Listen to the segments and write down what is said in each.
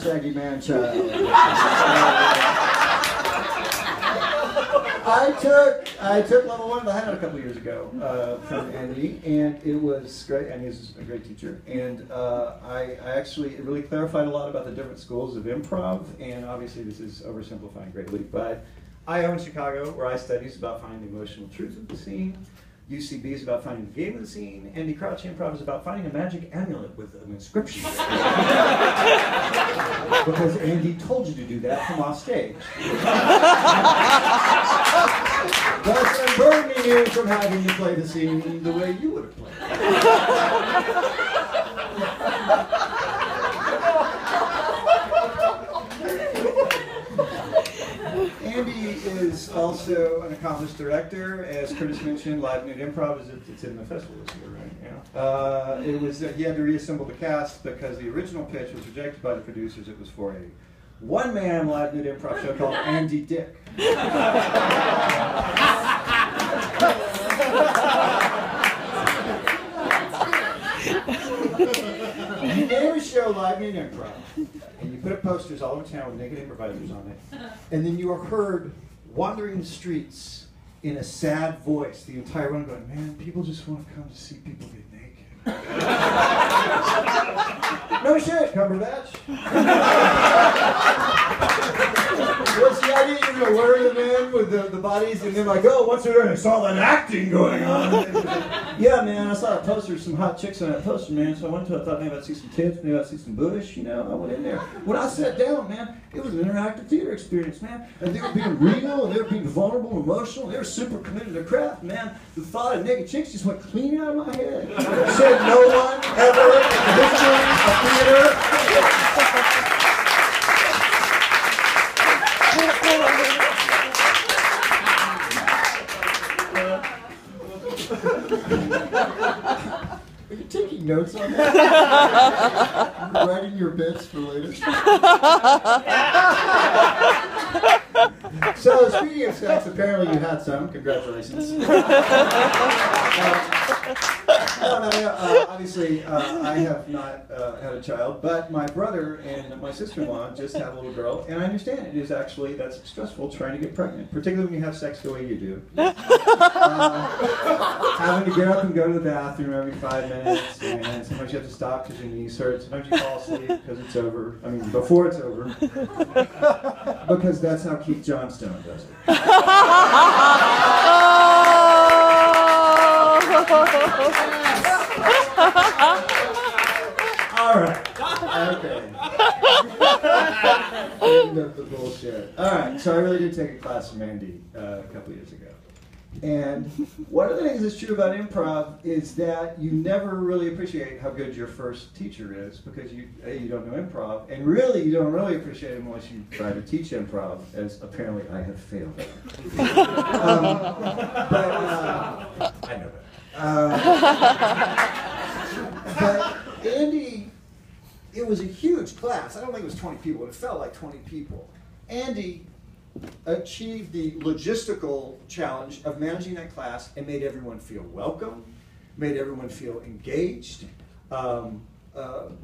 Shaggy man child. I took level 1 of the Hideout a couple years ago from Andy, and it was great. Andy's a great teacher, and it really clarified a lot about the different schools of improv. And obviously, this is oversimplifying greatly, but IO in Chicago, where I study, is about finding the emotional truth of the scene. UCB is about finding the game of the scene. Andy Crouch Improv is about finding a magic amulet with an inscription. Because Andy told you to do that from off stage. Thus unburdening you from having to play the scene the way you would have played Andy is also an accomplished director. As Curtis mentioned, Live Nude Improv it's in the festival this year, right? Yeah. He had to reassemble the cast because the original pitch was rejected by the producers. It was for a one-man Live Nude Improv show called Andy Dick. You name a show Live Nude Improv, and you put up posters all over town with naked improvisers on it, and then you are heard wandering the streets in a sad voice, the entire run going, man, people just want to come to see people get naked. No shit, Cumberbatch. What's the idea? You're going to lure them in with the bodies, and then like, oh, what's there? I saw that acting going on. Yeah, man, I saw a poster, some hot chicks on that poster, man, so I went to it, I thought maybe I'd see some tits, maybe I'd see some bush, I went in there. When I sat down, man, it was an interactive theater experience, man, and they were being real, and they were being vulnerable, emotional, they were super committed to their craft, man. The thought of naked chicks just went clean out of my head. Said no one ever in the history of theater. Are you taking notes on that? You're writing your bits for later? So, speaking of sex, apparently you had some. Congratulations. Obviously, I have not had a child, but my brother and my sister-in-law just had a little girl, and I understand it is actually, that's stressful trying to get pregnant, particularly when you have sex the way you do. Having to get up and go to the bathroom every 5 minutes, and sometimes you have to stop because your knees hurt, sometimes you fall asleep because it's over, before it's over, because that's how Keith Johnstone does it. All right. Okay. End of the bullshit. All right. So I really did take a class from Andy a couple years ago. And one of the things that's true about improv is that you never really appreciate how good your first teacher is because you don't know improv, and really you don't really appreciate it unless you try to teach improv, as apparently I have failed. I know that. But Andy, it was a huge class. I don't think it was 20 people, but it felt like 20 people. Andy achieved the logistical challenge of managing that class and made everyone feel welcome, made everyone feel engaged,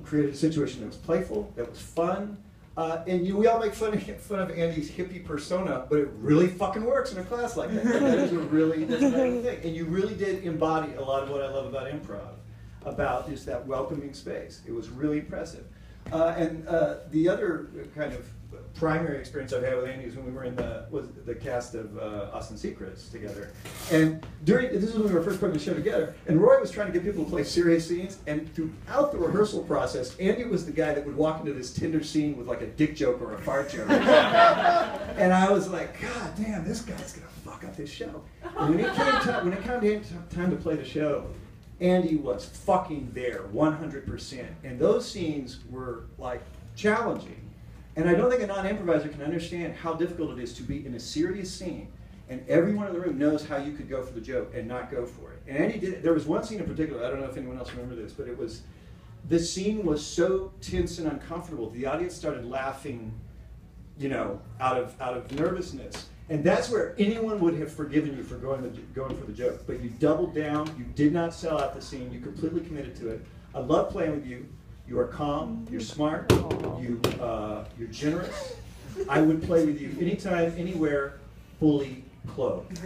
created a situation that was playful, that was fun, and we all make fun of Andy's hippie persona, but it really fucking works in a class like that. That's a really thing. And you really did embody a lot of what I love about improv, about just that welcoming space. It was really impressive. And the other kind of primary experience I've had with Andy is when we were in the cast of Austin Secrets together. And this is when we were first putting the show together, and Roy was trying to get people to play serious scenes, and throughout the rehearsal process, Andy was the guy that would walk into this Tinder scene with like a dick joke or a fart joke. And I was like, God damn, this guy's gonna fuck up this show. And when it came time to play the show, Andy was fucking there, 100%. And those scenes were like challenging. And I don't think a non-improviser can understand how difficult it is to be in a serious scene, and everyone in the room knows how you could go for the joke and not go for it. And Andy did it. There was one scene in particular, I don't know if anyone else remembers this, but the scene was so tense and uncomfortable, the audience started laughing, out of nervousness. And that's where anyone would have forgiven you for going for the joke. But you doubled down, you did not sell out the scene, you completely committed to it. I love playing with you. You are calm, you're smart, you're generous. I would play with you anytime, anywhere, fully clothed.